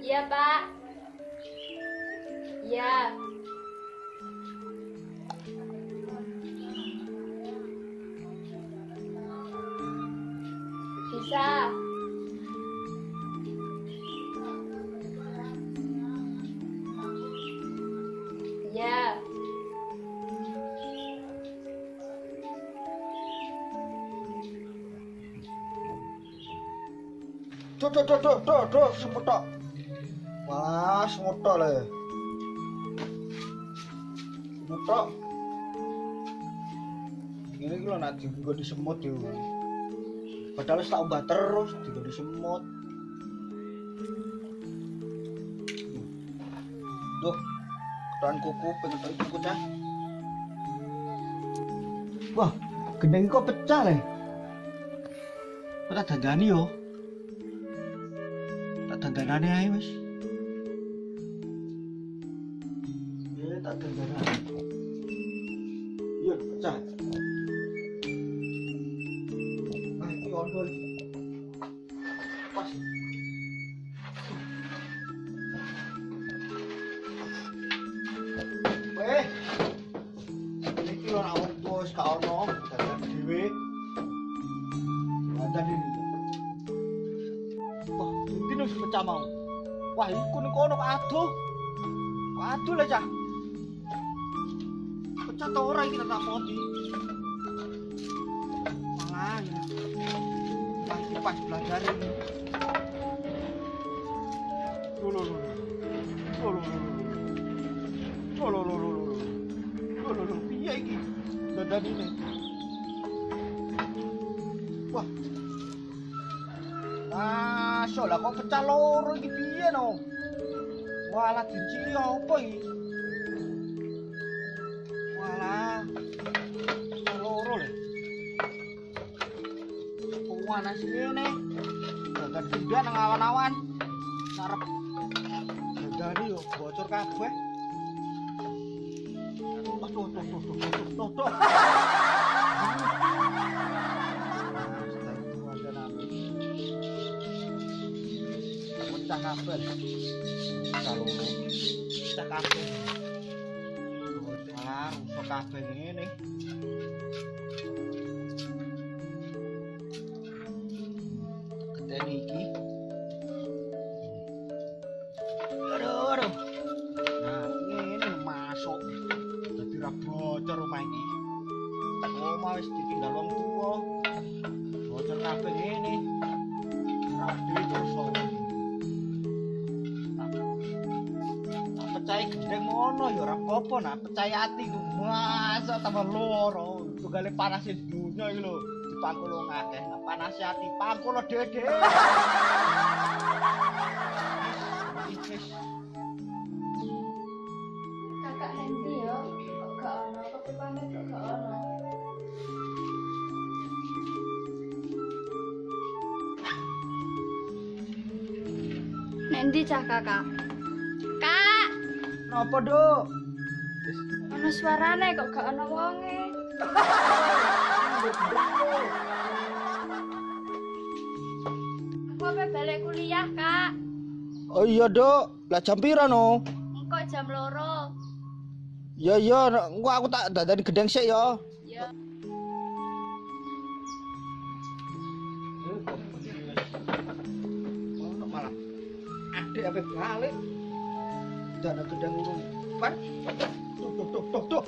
Iya, Pak. Iya. Bisa. Iya. Duh, semutok. Wah, semutok le. Semutok. Ini iki lho nak dienggo disemut yo. Padahal wis tak ombah terus dienggo disemut. Duh, ketan kuku pengen tak kuku cah. Wah, gendeng kok pecah le. Kok tak dandani yo. Dandanane ae wis. Ya tak dandanane. Iya pecah. Ah iki ondol. Pas. Weh. Iki lho nak bos ka ono dandan dhewe. Dandan iki. Wis pecah mau. Wah, iku ning kono aduh. Aduh lah cah. Pecah ta ora iki tak poti. Malah ya. Pas belajar ini. Lho. Piye iki? Dandan ini. Wah. Lah kok pecah loro iki piye no? Walah dincili apa iki? Walah. Pecah loro lho. Panas ngene. Dagan benda nang awan-awan. Sarep. Dandani yo bocor kabeh. Tuh. Pecah kabel. Pecah kabel. Malah rusak kabel ngene. Keteni iki. Aduh. Nah, ngene masuk. Dadi ra bocor omah iki. Omah wis ditinggal wong tuwa. Bocor kabel ngene. Ra dirusak. Percaya gendeng ngono ya ora apa-apa nah percaya ati ku masa tambah loro tunggale panase dunya iki lho dipangkul wong akeh nah panase ati pangkul dede Kakak Hendi ya kok gak ono kok pamit kok gak ono. Hendi cah kakak. Kak, napa Duk? ono suarane kok gak ono wonge. Aku apa balik kuliah, Kak? Oh iya Duk, lah jam pira no? Engko jam 2. Ya engko aku tak dandani gendeng sik ya. Ya. Ono malah. Adek ape balik. Dana gendeng ngono. Pan. Tuh.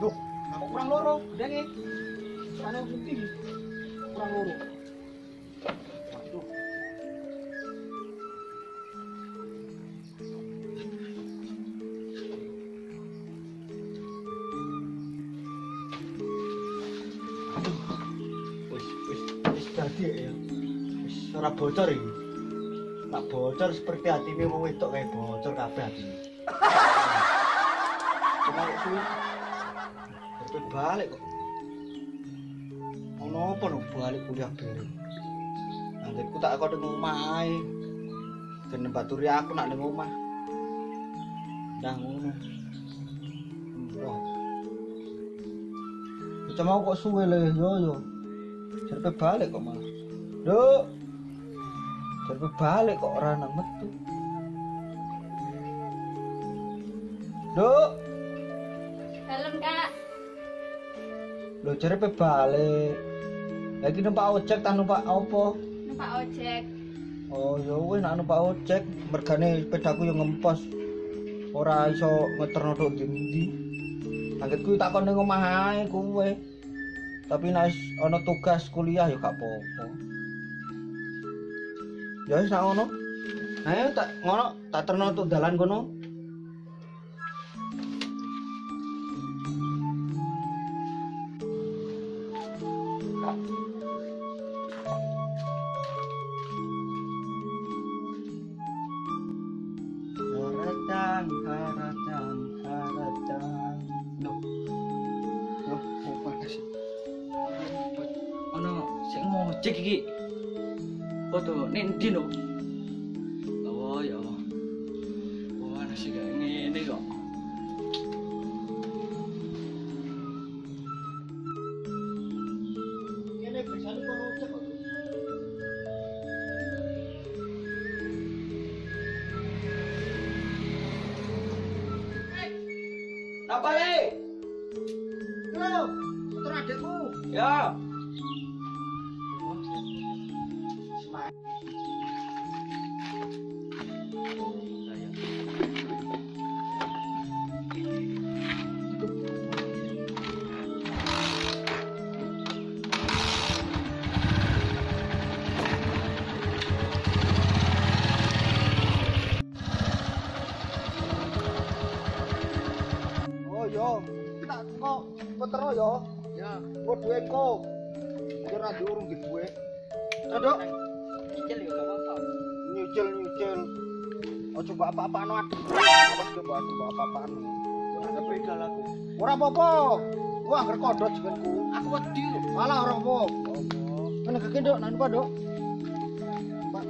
Duh, aku kurang loro, gendenge. Sana putih. Kurang loro. Waduh. Wis dadi ya. Wis ora bocor iki. Tak bocor seperti hatine wong wedok kae bocor kabeh hatine. Cuma kok suwi. Terus balik kok. Ono apa no balik kuliah bareng. Nantiku tak kok ning omah ae. Den baturi aku nak ning omah. Ndah ngono. Wah. Cuma kok suwe le yo. Jarpe balik kok malah. Duk. Jarpe balik kok ora nang metu. Duk. Dalam Kak. Lho jarpe balik. Lagi numpak ojek ta numpak apa? Numpak ojek. Oh ya wis nek numpak ojek mergane sepedaku yo ngempos. Ora iso ngeterno tok ndi-ndi. Anggitku takon ning omah ae kowe. Tapi nek ana tugas kuliah ya gak apa-apa. Ya wis nek ngono. Ayo tak ngono tak terno tok dalan kono. Haradang. Loh. Loh, apa sih? Ono sing ngojek iki. Foto ning ndi lho? Oh ya Allah. Oh ana sing kaya ngene kok. Kene biasane kono ojek kok. Apa le? Yo, putra adikku. Ya. Oh yo, tak kok putra yo. Ya, Kok duweku. Kira durung di duwe. Aduh, cicil yo gak apa-apa. nyucil. Ojo mbok apa-apano adem. Awas coba aku mbok apa-apano. Ora begal aku. Ora apa-apa. Gua anggar kodot jenengku. Aku wedi lho. Malah ora apa. Kan keke Dok, nang apa Dok? Mbak,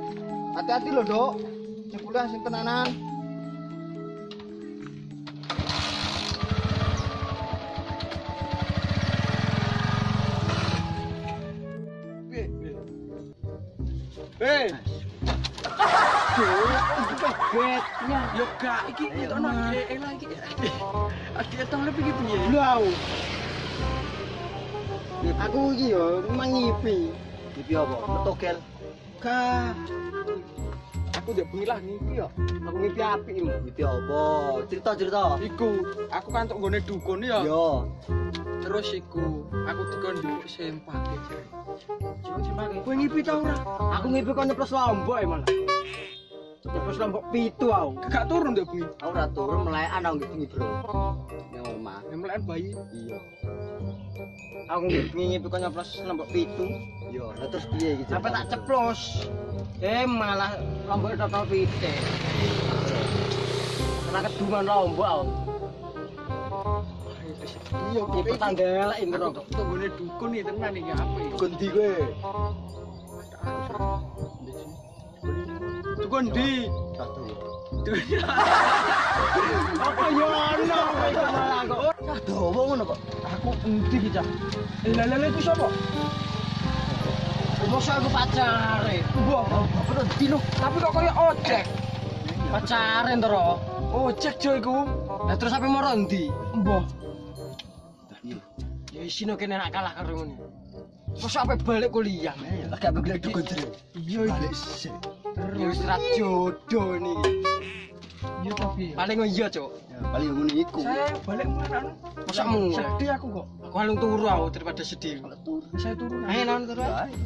hati-hati lho Dok. Sing kuliah sing tenanan. Hei. Betnya yo gak iki ditokno iki lagi. Adik tong lebih iki piye? Lho. Aku iki yo mangipi. Ngipi apa? Metogel. Ka. Aku ndek bengi lah ngipi yo. Aku ngipi apik lho. Ngipi apa? Cerita-cerita. Iku, aku kan tok nggone dukun ya. Yo. Terus iku, aku dikon nduk sempake jare. Sempake. Kowe ngipi ta ora? Aku ngipi kok nyeplos lombok e malah. Nyeplos lombok 7 aku. Gak turun ndek bengi. Aku ora turun melekan aku ngipi, Bro. Nang omah. Melekan bayi. Iya. Aku ngipi kok nyeplos lombok 7. Yo, lah terus piye iki? Sampai tak ceplos. Malah lombok total pitik. Kena keduman lombok aku. Iya, Iki tanggal iki aku tok nggone dukun iki tenan iki apik. Gendi kowe. Dukun ndi? Satu. Apa yo ono kowe malah kok. Dawa ngono kok. Aku endi iki, Cak? Lah iku sapa? mosok aku pacare. Mbok, bener dino, tapi kok koyo ojek. Pacare ndoro. Ojek jo iku. Lah terus sampe moro ndi? Mbok. Ya isine kene nak kalah karo ngene. Mosok sampe balik kuliah. Lah gak begle dukun jere. Iya Balik iki. sik. Terus ra jodoh niki. Iya tapi. Paling iya, Cuk. Ya paling ngono iku. Saya balik mulai Mosokmu. sedih aku kok. Aku halung turu aku daripada sedih. Saya turun. Ayo non turu. Ayo.